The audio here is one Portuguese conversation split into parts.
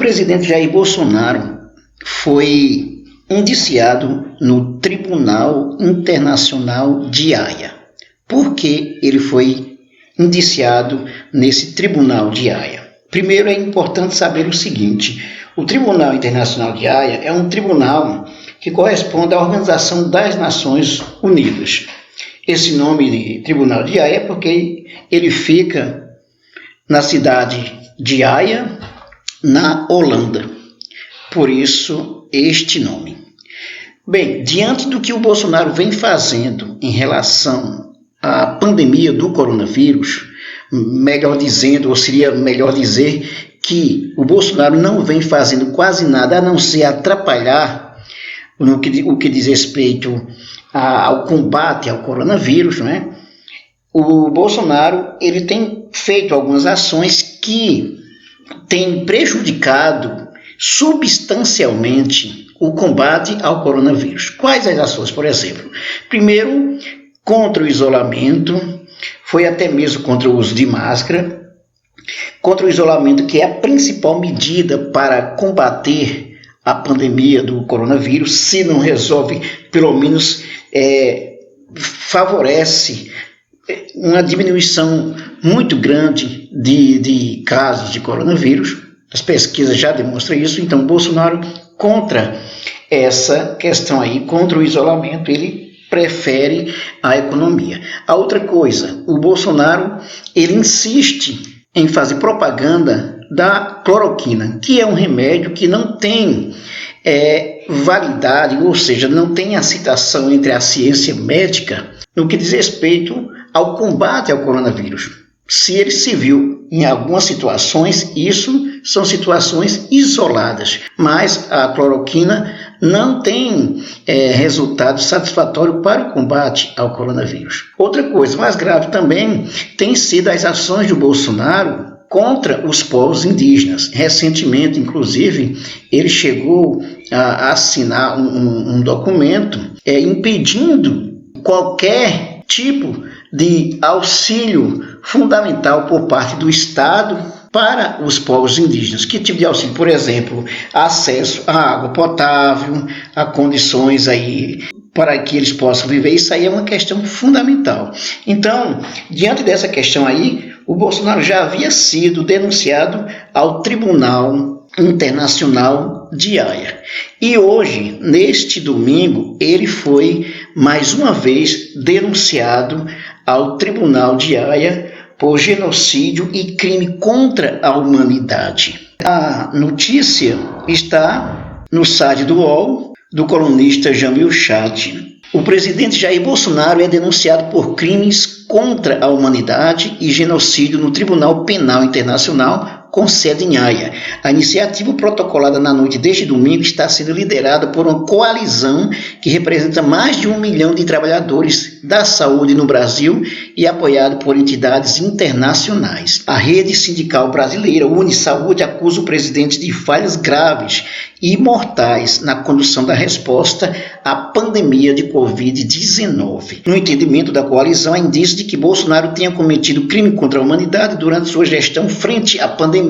presidente Jair Bolsonaro foi indiciado no Tribunal Internacional de Haia. Por que ele foi indiciado nesse Tribunal de Haia? Primeiro, é importante saber o seguinte: o Tribunal Internacional de Haia é um tribunal que corresponde à Organização das Nações Unidas. Esse nome de Tribunal de Haia é porque ele fica na cidade de Haia, na Holanda. Por isso, este nome. Bem, diante do que o Bolsonaro vem fazendo em relação à pandemia do coronavírus, melhor dizendo, ou seria melhor dizer que o Bolsonaro não vem fazendo quase nada a não ser atrapalhar o que diz respeito ao combate ao coronavírus, né? O Bolsonaro ele tem feito algumas ações que têm prejudicado substancialmente o combate ao coronavírus. Quais as ações, por exemplo? Primeiro, contra o isolamento, foi até mesmo contra o uso de máscara, contra o isolamento, que é a principal medida para combater a pandemia do coronavírus. Se não resolve, pelo menos favorece uma diminuição muito grande de casos de coronavírus. As pesquisas já demonstram isso. Então, Bolsonaro, contra essa questão aí, contra o isolamento, ele prefere a economia. A outra coisa, o Bolsonaro ele insiste em fazer propaganda da cloroquina, que é um remédio que não tem validade, ou seja, não tem a citação entre a ciência médica no que diz respeito ao combate ao coronavírus. Se ele se viu em algumas situações, isso são situações isoladas, mas a cloroquina não tem resultado satisfatório para o combate ao coronavírus. Outra coisa mais grave também tem sido as ações do Bolsonaro contra os povos indígenas. Recentemente, inclusive, ele chegou a assinar um documento impedindo qualquer tipo de auxílio fundamental por parte do Estado para os povos indígenas. Que tipo de auxílio? Por exemplo, acesso à água potável, a condições aí para que eles possam viver. Isso aí é uma questão fundamental. Então, diante dessa questão aí, o Bolsonaro já havia sido denunciado ao Tribunal Internacional de Haia. E hoje, neste domingo, ele foi mais uma vez denunciado ao Tribunal de Haia por genocídio e crime contra a humanidade. A notícia está no site do UOL, do colunista Jamil Chad. O presidente Jair Bolsonaro é denunciado por crimes contra a humanidade e genocídio no Tribunal Penal Internacional, com sede em Haia. A iniciativa protocolada na noite deste domingo está sendo liderada por uma coalizão que representa mais de 1 milhão de trabalhadores da saúde no Brasil e apoiado por entidades internacionais. A rede sindical brasileira Unisaúde acusa o presidente de falhas graves e mortais na condução da resposta à pandemia de Covid-19. No entendimento da coalizão, há indícios de que Bolsonaro tenha cometido crime contra a humanidade durante sua gestão frente à pandemia,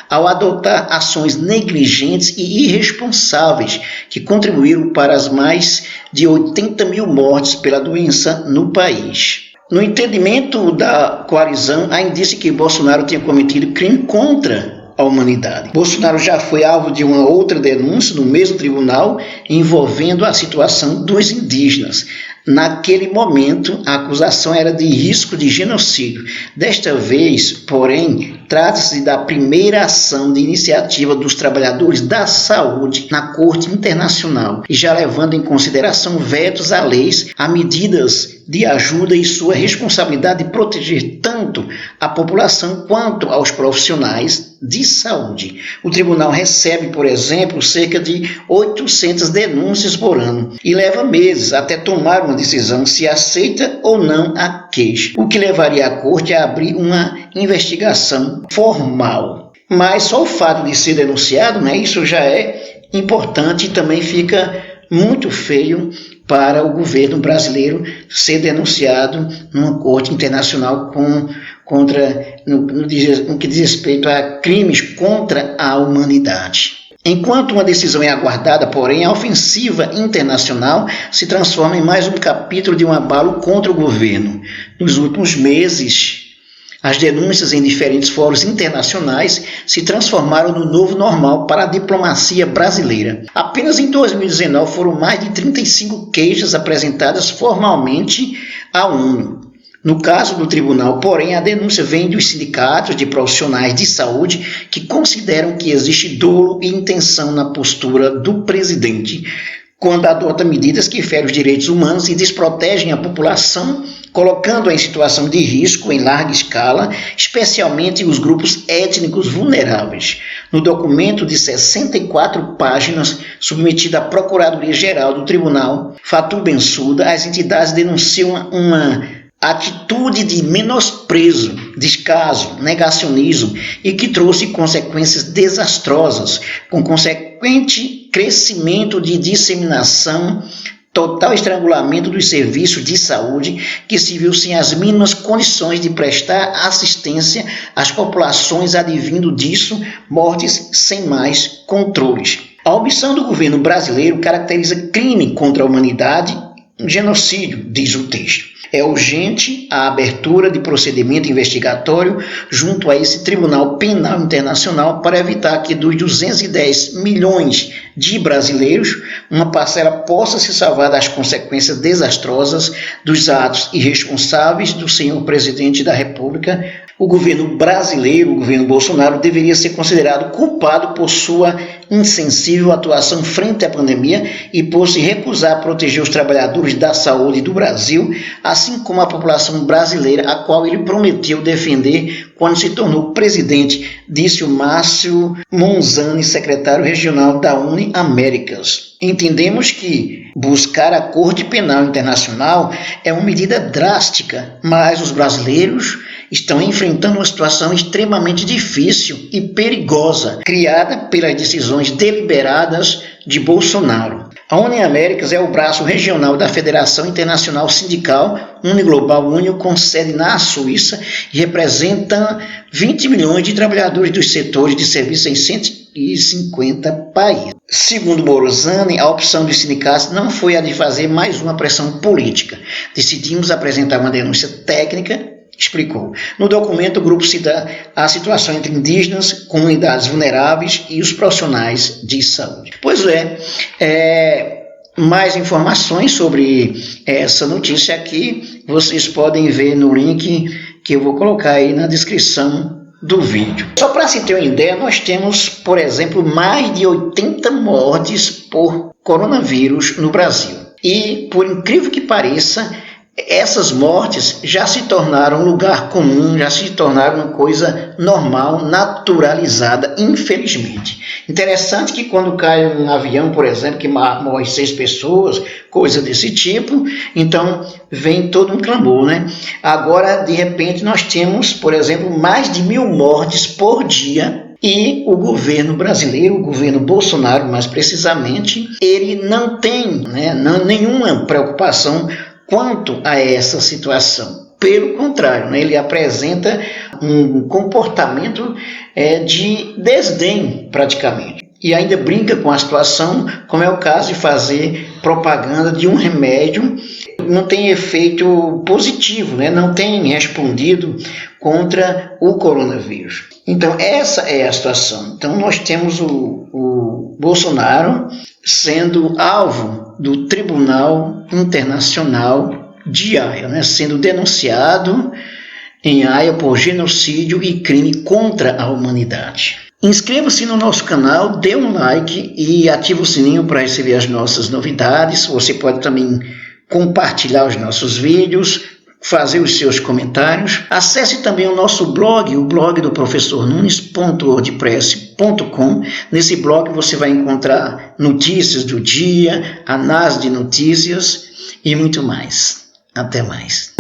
ao adotar ações negligentes e irresponsáveis que contribuíram para as mais de 80 mil mortes pela doença no país. No entendimento da coalizão, há indícios de que Bolsonaro tenha cometido crime contra a humanidade. Bolsonaro já foi alvo de uma outra denúncia no mesmo tribunal envolvendo a situação dos indígenas. Naquele momento, a acusação era de risco de genocídio. Desta vez, porém, trata-se da primeira ação de iniciativa dos trabalhadores da saúde na Corte Internacional, e já levando em consideração vetos a leis, a medidas de ajuda e sua responsabilidade de proteger tanto a população quanto aos profissionais de saúde. O tribunal recebe, por exemplo, cerca de 800 denúncias por ano e leva meses até tomar uma decisão se aceita ou não a queixa, o que levaria a corte a abrir uma investigação formal. Mas só o fato de ser denunciado, né, isso já é importante e também fica muito feio para o governo brasileiro ser denunciado numa corte internacional com no que diz respeito a crimes contra a humanidade. Enquanto uma decisão é aguardada, porém, a ofensiva internacional se transforma em mais um capítulo de um abalo contra o governo. Nos últimos meses, as denúncias em diferentes fóruns internacionais se transformaram no novo normal para a diplomacia brasileira. Apenas em 2019 foram mais de 35 queixas apresentadas formalmente à ONU. No caso do tribunal, porém, a denúncia vem dos sindicatos de profissionais de saúde que consideram que existe dolo e intenção na postura do presidente quando adota medidas que ferem os direitos humanos e desprotegem a população, colocando-a em situação de risco em larga escala, especialmente os grupos étnicos vulneráveis. No documento de 64 páginas, submetido à Procuradoria-Geral do Tribunal, Fatou Bensouda, as entidades denunciam uma atitude de menosprezo, descaso, negacionismo e que trouxe consequências desastrosas, com consequente crescimento de disseminação, total estrangulamento dos serviços de saúde, que se viu sem as mínimas condições de prestar assistência às populações, advindo disso mortes sem mais controles. A omissão do governo brasileiro caracteriza crime contra a humanidade, um genocídio, diz o texto. É urgente a abertura de procedimento investigatório junto a esse Tribunal Penal Internacional para evitar que dos 210 milhões de brasileiros, uma parcela possa se salvar das consequências desastrosas dos atos irresponsáveis do senhor presidente da República. O governo brasileiro, o governo Bolsonaro, deveria ser considerado culpado por sua insensível atuação frente à pandemia e por se recusar a proteger os trabalhadores da saúde do Brasil, assim como a população brasileira, a qual ele prometeu defender quando se tornou presidente, disse o Márcio Monzani, secretário regional da Uni-Américas. Entendemos que buscar a Corte Penal Internacional é uma medida drástica, mas os brasileiros estão enfrentando uma situação extremamente difícil e perigosa, criada pelas decisões deliberadas de Bolsonaro. A Uni-Américas é o braço regional da Federação Internacional Sindical Uniglobal Unio, com sede na Suíça, e representa 20 milhões de trabalhadores dos setores de serviço em 150 países. Segundo Morozani, a opção dos sindicatos não foi a de fazer mais uma pressão política. Decidimos apresentar uma denúncia técnica, explicou. No documento, o grupo cita a situação entre indígenas, comunidades vulneráveis e os profissionais de saúde. Pois mais informações sobre essa notícia aqui, vocês podem ver no link que eu vou colocar aí na descrição do vídeo. Só para se ter uma ideia, nós temos, por exemplo, mais de 80 mortes por coronavírus no Brasil. E, por incrível que pareça, essas mortes já se tornaram um lugar comum, já se tornaram uma coisa normal, naturalizada, infelizmente. Interessante que quando cai um avião, por exemplo, que morre 6 pessoas, coisa desse tipo, então vem todo um clamor, né? Agora, de repente, nós temos, por exemplo, mais de 1.000 mortes por dia. E o governo brasileiro, o governo Bolsonaro, mais precisamente, ele não tem nenhuma preocupação quanto a essa situação. Pelo contrário, ele apresenta um comportamento de desdém, praticamente. E ainda brinca com a situação, como é o caso de fazer propaganda de um remédio que não tem efeito positivo, não tem respondido contra o coronavírus. Então, essa é a situação. Então, nós temos o Bolsonaro sendo alvo do Tribunal Internacional de Haia, sendo denunciado em Haia por genocídio e crime contra a humanidade. Inscreva-se no nosso canal, dê um like e ative o sininho para receber as nossas novidades. Você pode também compartilhar os nossos vídeos, fazer os seus comentários. Acesse também o nosso blog, o blog do professor Nunes.wordpress.com. Nesse blog você vai encontrar notícias do dia, análise de notícias e muito mais. Até mais.